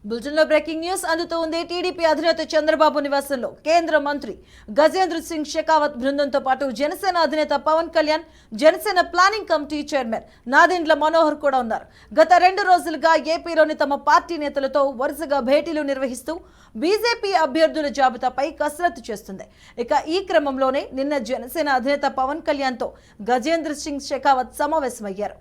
బులెటిన్లో breaking news అందుతోంది. TDP అధినేత చంద్రబాబు నివాసంలో కేంద్ర మంత్రి గజేంద్ర సింగ్ షెకావత్ బృందంతో పాటు జనసేన అధినేత Pawan Kalyan, Janasena planning committee chairman Nadendla Manohar కూడా ఉన్నారు. గత 2 రోజులుగా ఏపీలోని తమ పార్టీ నేతలతో వరుసగా భేటీలు నిర్వహిస్తూ బీజేపీ అభ్యర్థుల జాబితాపై కసరత్తు చేస్తుంది. ఇక ఈ క్రమంలోనే నిన్న జనసేన అధినేత పవన్ కళ్యాణ్తో గజేంద్ర సింగ్ షెకావత్ సమావేశమయ్యారు.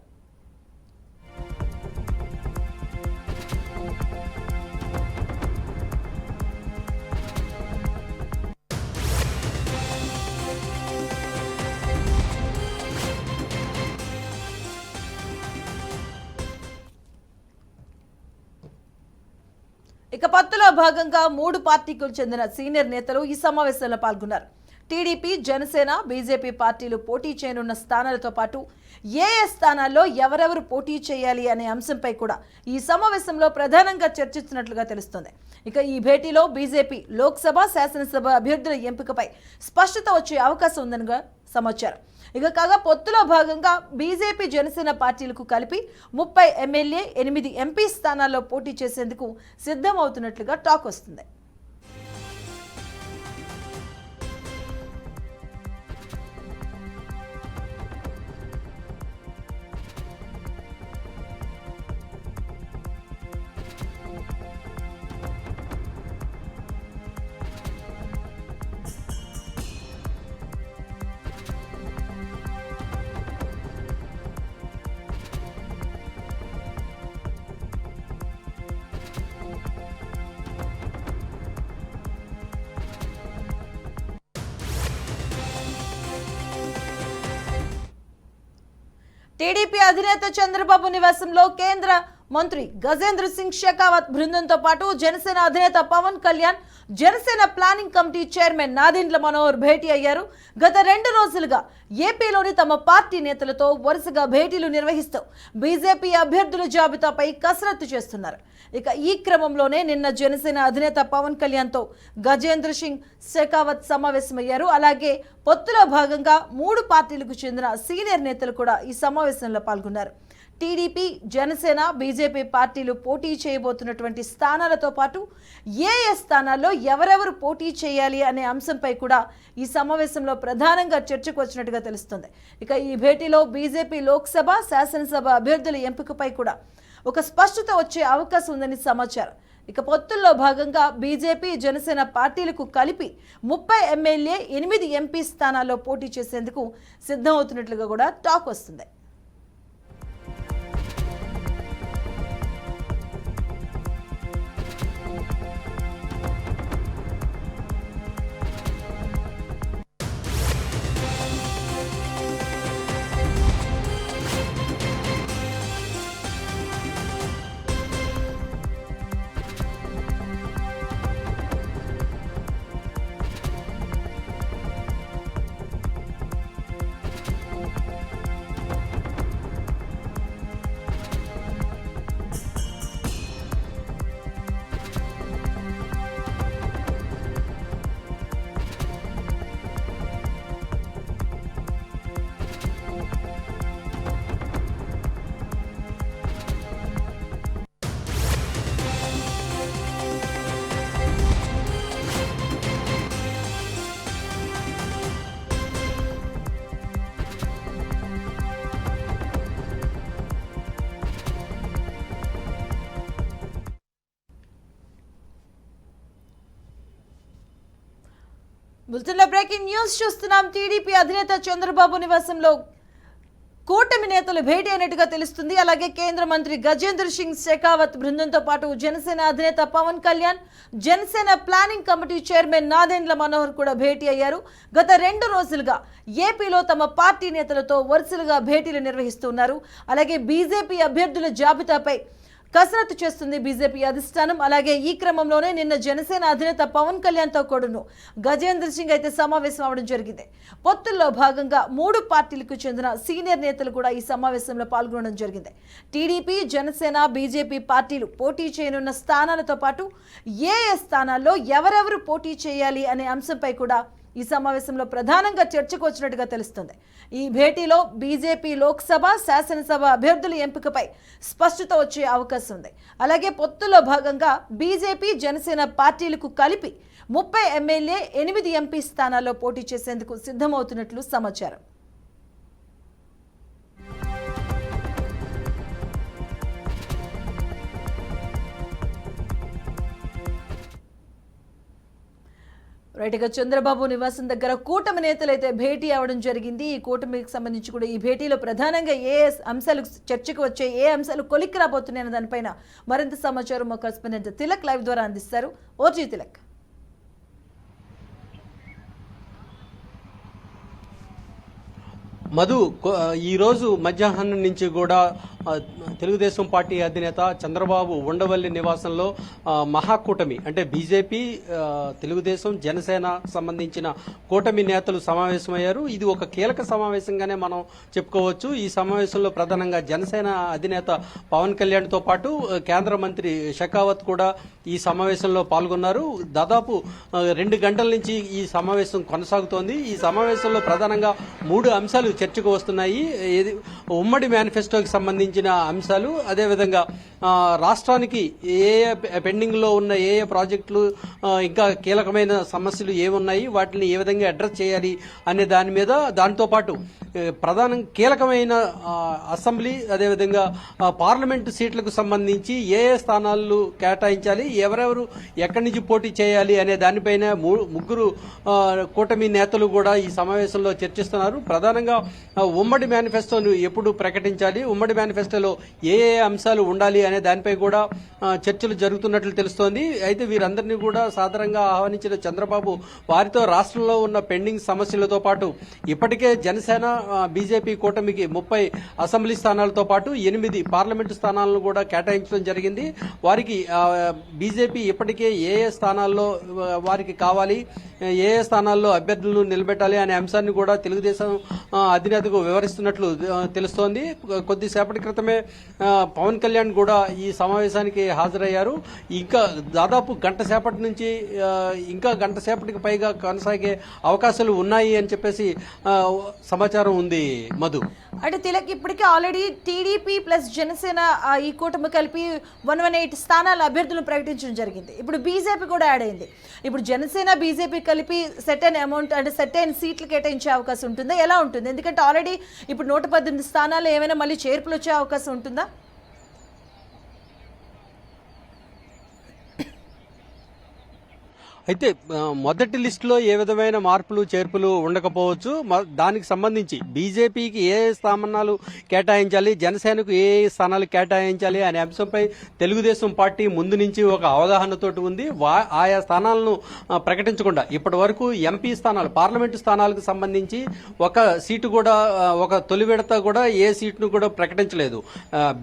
ఇక పత్తులో భాగంగా 3 పార్టీలకు చెందిన సీనియర్ నేతలు ఈ సమావేశంలో పాల్గొన్నారు. టీడీపీ, జనసేన, బీజేపీ పార్టీలు పోటీ చేయనున్న స్థానాలతో పాటు ఏ స్థానాల్లో ఎవరెవరు పోటీ చేయాలి అనే అంశంపై కూడా ఈ సమావేశంలో ప్రధానంగా చర్చించినట్లుగా తెలుస్తోంది. ఇక ఈ భేటీలో బీజేపీ లోక్సభ, శాసనసభ అభ్యర్థుల ఎంపికపై స్పష్టత వచ్చే అవకాశం ఉందని సమాచారం. ఇక కాగా పొత్తులో భాగంగా బీజేపీ, జనసేన పార్టీలకు కలిపి 30 ఎమ్మెల్యే, 8 ఎంపీ స్థానాల్లో పోటీ చేసేందుకు సిద్ధమవుతున్నట్లుగా టాక్ వస్తుంది. టీడీపీ అధినేత చంద్రబాబు నివాసంలో కేంద్ర మంత్రి గజేంద్ర సింగ్ షెకావత్ బృందంతో పాటు జనసేన అధినేత Pawan Kalyan, Janasena planning committee chairman Nadendla Manohar భేటీ అయ్యారు. గత 2 రోజులుగా ఏపీలోని తమ పార్టీ నేతలతో వరుసగా భేటీలు నిర్వహిస్తూ బీజేపీ అభ్యర్థుల జాబితాపై కసరత్తు చేస్తున్నారు. ఇక ఈ క్రమంలోనే నిన్న జనసేన అధినేత పవన్ కళ్యాణ్తో గజేంద్ర సింగ్ షెకావత్ సమావేశమయ్యారు. అలాగే పొత్తులో భాగంగా 3 పార్టీలకు చెందిన సీనియర్ నేతలు కూడా ఈ సమావేశంలో పాల్గొన్నారు. టీడీపీ, జనసేన, బీజేపీ పార్టీలు పోటీ చేయబోతున్నటువంటి స్థానాలతో పాటు ఏ స్థానాల్లో ఎవరెవరు పోటీ చేయాలి అనే అంశంపై కూడా ఈ సమావేశంలో ప్రధానంగా చర్చకు వచ్చినట్టుగా తెలుస్తుంది. ఇక ఈ భేటీలో బీజేపీ లోక్సభ, శాసనసభ అభ్యర్థుల ఎంపికపై కూడా ఒక స్పష్టత వచ్చే అవకాశం ఉందని సమాచారం. ఇక పొత్తుల్లో భాగంగా బీజేపీ, జనసేన పార్టీలకు కలిపి 30 ఎమ్మెల్యే, 8 ఎంపీ స్థానాల్లో పోటీ చేసేందుకు సిద్ధమవుతున్నట్లుగా కూడా టాక్ వస్తుంది. బులెటిన్లో బ్రేకింగ్ న్యూస్ చూస్తున్నాం. టీడీపీ అధినేత చంద్రబాబు నివాసంలో కూటమి నేతలు భేటీ అయినట్టుగా తెలుస్తుంది. అలాగే కేంద్ర మంత్రి గజేంద్ర సింగ్ షెకావత్ బృందంతో పాటు జనసేన అధినేత Pawan Kalyan, Janasena planning committee chairman Nadendla Manohar కూడా భేటీ అయ్యారు. గత 2 రోజులుగా ఏపీలో తమ పార్టీ నేతలతో వరుసలుగా భేటీలు నిర్వహిస్తున్నారు. అలాగే బీజేపీ అభ్యర్థుల జాబితాపై కసరత్తు చేస్తుంది బీజేపీ అధిష్టానం. అలాగే ఈ క్రమంలోనే నిన్న జనసేన అధినేత పవన్ కళ్యాణ్తో కూడాను గజేంద్ర సింగ్ అయితే సమావేశం అవడం జరిగింది. పొత్తుల్లో భాగంగా 3 పార్టీలకు చెందిన సీనియర్ నేతలు కూడా ఈ సమావేశంలో పాల్గొనడం జరిగింది. టీడీపీ, జనసేన, బీజేపీ పార్టీలు పోటీ చేయనున్న స్థానాలతో పాటు ఏ స్థానాల్లో ఎవరెవరు పోటీ చేయాలి అనే అంశంపై కూడా ఈ సమావేశంలో ప్రధానంగా చర్చకు వచ్చినట్టుగా తెలుస్తుంది. ఈ భేటీలో బీజేపీ లోక్సభ, శాసనసభ అభ్యర్థుల ఎంపికపై స్పష్టత వచ్చే అవకాశం ఉంది. అలాగే పొత్తులో భాగంగా బీజేపీ, జనసేన పార్టీలకు కలిపి 30 ఎమ్మెల్యే, 8 ఎంపీ స్థానాల్లో పోటీ చేసేందుకు సిద్ధమవుతున్నట్లు సమాచారం. రైట్గా చంద్రబాబు నివాసం దగ్గర కూటమి నేతలు అయితే భేటీ అవ్వడం జరిగింది. ఈ కూటమికి సంబంధించి కూడా ఈ భేటీలో ప్రధానంగా ఏ అంశాలు చర్చకు వచ్చే, ఏ అంశాలు కొలిక్కి రాబోతున్నాయన్న దానిపైన మరింత సమాచారం మా కరెస్పాండెంట్ తిలక్ లైవ్ ద్వారా అందిస్తారు. ఓజీ తిలక్. మధు, ఈరోజు మధ్యాహ్నం నుంచి కూడా తెలుగుదేశం పార్టీ అధినేత చంద్రబాబు ఉండవల్లి నివాసంలో మహాకూటమి అంటే బీజేపీ, తెలుగుదేశం, జనసేన సంబంధించిన కూటమి నేతలు సమావేశమయ్యారు. ఇది ఒక కీలక సమావేశంగానే మనం చెప్పుకోవచ్చు. ఈ సమావేశంలో ప్రధానంగా జనసేన అధినేత పవన్ కళ్యాణ్తో పాటు కేంద్ర మంత్రి షెకావత్ కూడా ఈ సమావేశంలో పాల్గొన్నారు. దాదాపు 2 గంటల నుంచి ఈ సమావేశం కొనసాగుతోంది. ఈ సమావేశంలో ప్రధానంగా 3 అంశాలు చర్చకు వస్తున్నాయి. ఉమ్మడి మేనిఫెస్టోకి సంబంధించిన అంశాలు, అదేవిధంగా రాష్ట్రానికి ఏ పెండింగ్ లో ఉన్న ఏ ప్రాజెక్టులు, ఇంకా కీలకమైన సమస్యలు ఏమున్నాయి, వాటిని ఏ విధంగా అడ్రస్ చేయాలి అనే దాని మీద, దాంతో పాటు ప్రధాన కీలకమైన అసెంబ్లీ, అదేవిధంగా పార్లమెంటు సీట్లకు సంబంధించి ఏ స్థానాలు కేటాయించాలి, ఎవరెవరు ఎక్కడి నుంచి పోటీ చేయాలి అనే దానిపైన 3 కూటమి నేతలు కూడా ఈ సమావేశంలో చర్చిస్తున్నారు. ప్రధానంగా ఉమ్మడి మేనిఫెస్టోను ఎప్పుడు ప్రకటించాలి, ఉమ్మడి మేనిఫెస్టోలో ఏ అంశాలు ఉండాలి అనే దానిపై కూడా చర్చలు జరుగుతున్నట్లు తెలుస్తోంది. అయితే వీరందరినీ కూడా సాధారణంగా ఆహ్వానించిన చంద్రబాబు వారితో రాష్ట్రంలో ఉన్న పెండింగ్ సమస్యలతో పాటు ఇప్పటికే జనసేన, బీజేపీ కూటమికి 30 అసెంబ్లీ స్థానాలతో పాటు 8 పార్లమెంటు స్థానాలను కూడా కేటాయించడం జరిగింది. వారికి బీజేపీ ఇప్పటికే ఏ స్థానాల్లో వారికి కావాలి, ఏ స్థానాల్లో అభ్యర్థులను నిలబెట్టాలి అనే అంశాన్ని కూడా తెలుగుదేశం అధినేతకు వివరిస్తున్నట్లు తెలుస్తోంది. కొద్దిసేపటి క్రితమే పవన్ కళ్యాణ్ కూడా ఈ సమావేశానికి హాజరయ్యారు. ఇంకా దాదాపు గంట సేపటి నుంచి ఇంకా గంట సేపటికి పైగా కొనసాగే అవకాశాలు ఉన్నాయి అని చెప్పేసి సమాచారం ఉంది. మధు, అంటే తిలక్, ఇప్పటికే ఆల్రెడీ టీడీపీ ప్లస్ జనసేన ఈ కూటమి కలిపి 118 స్థానాల అభ్యర్థులను ప్రకటించడం జరిగింది. ఇప్పుడు బీజేపీ కూడా యాడ్ అయింది. ఇప్పుడు జనసేన, బీజేపీ కలిపి సెటైన్ అమౌంట్ అంటే సెటైన్ సీట్లు కేటాయించే అవకాశం ఉంటుందా? ఎలా ఉంటుంది? ఎందుకంటే ఆల్రెడీ ఇప్పుడు 118 స్థానాలు ఏమైనా మళ్ళీ చేర్పులు వచ్చే అవకాశం ఉంటుందా? అయితే మొదటి లిస్టులో ఏ విధమైన మార్పులు చేర్పులు ఉండకపోవచ్చు. దానికి సంబంధించి బీజేపీకి ఏ స్థానాలు కేటాయించాలి, జనసేనకు ఏ స్థానాలు కేటాయించాలి అనే అంశంపై తెలుగుదేశం పార్టీ ముందు నుంచి ఒక అవగాహనతోటి ఉంది. ఆయా స్థానాలను ప్రకటించకుండా ఇప్పటి వరకు ఎంపీ స్థానాలు, పార్లమెంటు స్థానాలకు సంబంధించి ఒక సీటు కూడా, ఒక తొలి విడత కూడా ఏ సీటును కూడా ప్రకటించలేదు.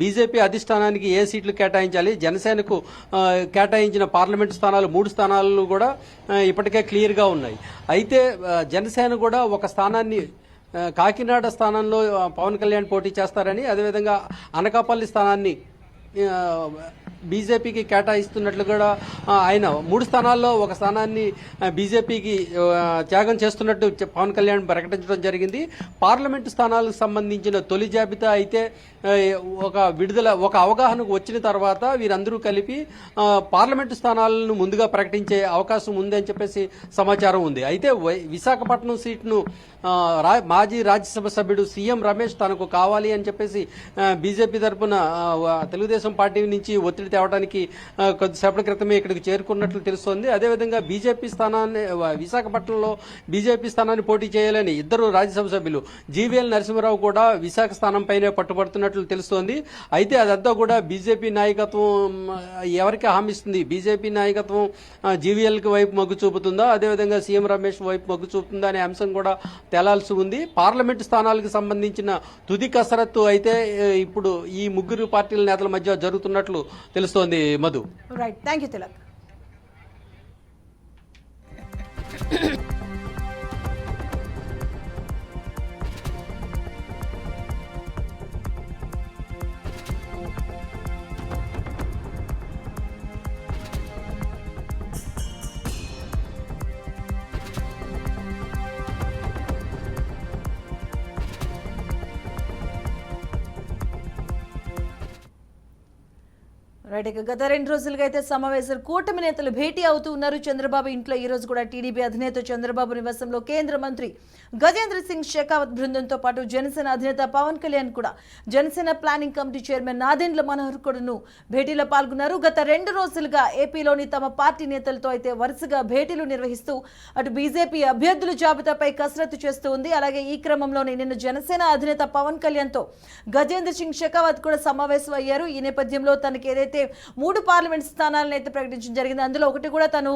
బీజేపీ అధిష్టానానికి ఏ సీట్లు కేటాయించాలి, జనసేనకు కేటాయించిన పార్లమెంటు స్థానాలు 3 స్థానాలను కూడా ఇప్పటికే క్లియర్ గా ఉన్నాయి. అయితే జనసేన కూడా ఒక స్థానాన్ని, కాకినాడ స్థానంలో పవన్ కళ్యాణ్ పోటీ చేస్తారని, అదేవిధంగా అనకాపల్లి స్థానాన్ని బీజేపీకి కేటాయిస్తున్నట్లు కూడా ఆయన 3 స్థానాల్లో ఒక స్థానాన్ని బీజేపీకి త్యాగం చేస్తున్నట్టు పవన్ కళ్యాణ్ ప్రకటించడం జరిగింది. పార్లమెంటు స్థానాలకు సంబంధించిన తొలి జాబితా అయితే ఒక అవగాహనకు వచ్చిన తర్వాత వీరందరూ కలిపి పార్లమెంటు స్థానాలను ముందుగా ప్రకటించే అవకాశం ఉంది అని చెప్పేసి సమాచారం ఉంది. అయితే విశాఖపట్నం సీట్ను మాజీ రాజ్యసభ సభ్యుడు సీఎం రమేష్ తనకు కావాలి అని చెప్పేసి బీజేపీ తరఫున తెలుగుదేశం పార్టీ నుంచి ఒత్తిడి తేవడానికి కొద్దిసేపటి క్రితమే ఇక్కడికి చేరుకున్నట్లు తెలుస్తోంది. అదేవిధంగా బీజేపీ స్థానాన్ని, విశాఖపట్నంలో బీజేపీ స్థానాన్ని పోటీ చేయాలని 2 రాజ్యసభ సభ్యులు జీవీఎల్ నరసింహారావు కూడా విశాఖ స్థానంపైనే పట్టుబడుతున్నట్లు తెలుస్తోంది. అయితే అదంతా కూడా బీజేపీ నాయకత్వం ఎవరికి హామీస్తుంది? బీజేపీ నాయకత్వం జీవీఎల్ కి వైపు మొగ్గు చూపుతుందా, అదేవిధంగా సీఎం రమేష్ వైపు మొగ్గు చూపుతుందా అనే అంశం కూడా తేలాల్సి ఉంది. పార్లమెంటు స్థానాలకు సంబంధించిన తుది కసరత్తు అయితే ఇప్పుడు ఈ 3 పార్టీల నేతల మధ్య జరుగుతున్నట్లు తెలుస్తోంది. Madhu, right, thank you Tilak. Right, ఇక గత 2 రోజులుగా అయితే సమావేశాలు కూటమి నేతలు భేటీ అవుతూ ఉన్నారు. చంద్రబాబు ఇంట్లో ఈ రోజు కూడా టీడీపీ అధినేత చంద్రబాబు నివాసంలో కేంద్ర మంత్రి గజేంద్ర సింగ్ షెకావత్ బృందంతో పాటు జనసేన అధినేత పవన్ కళ్యాణ్ కూడా Janasena planning committee chairman Nadendla Manohar కూడాను భేటీలో పాల్గొన్నారు. గత 2 రోజులుగా ఏపీలోని తమ పార్టీ నేతలతో అయితే వరుసగా భేటీలు నిర్వహిస్తూ అటు బీజేపీ అభ్యర్థుల జాబితాపై కసరత్తు చేస్తూ ఉంది. అలాగే ఈ క్రమంలోనే నిన్న జనసేన అధినేత పవన్ కళ్యాణ్ తో గజేంద్ర సింగ్ షెకావత్ కూడా సమావేశం అయ్యారు. ఈ నేపథ్యంలో తనకి ఏదైతే 3 పార్లమెంట్ స్థానాలను అయితే ప్రకటించడం జరిగింది. అందులో ఒకటి కూడా తను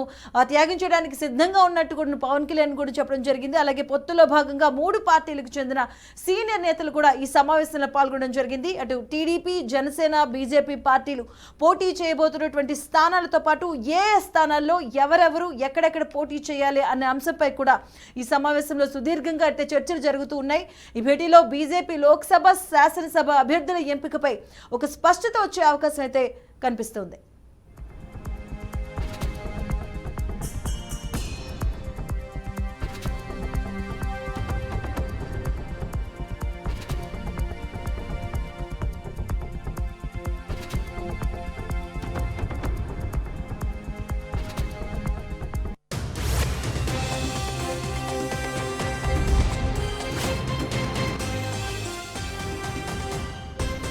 త్యాగం చేయడానికి సిద్ధంగా ఉన్నట్టు కూడా పవన్ కళ్యాణ్ కూడా చెప్పడం జరిగింది. అలాగే పొత్తులో భాగంగా 3 పార్టీలకు చెందిన సీనియర్ నేతలు కూడా ఈ సమావేశంలో పాల్గొనడం జరిగింది. అటు టీడీపీ, జనసేన, బీజేపీ పార్టీలు పోటీ చేయబోతున్నటువంటి స్థానాలతో పాటు ఏ స్థానాల్లో ఎవరెవరు ఎక్కడెక్కడ పోటీ చేయాలి అనే అంశంపై కూడా ఈ సమావేశంలో సుదీర్ఘంగా అయితే చర్చలు జరుగుతూ ఉన్నాయి. ఈ భేటీలో బీజేపీ లోక్సభ, శాసనసభ అభ్యర్థుల ఎంపికపై ఒక స్పష్టత వచ్చే అవకాశం అయితే కనిపిస్తుంది.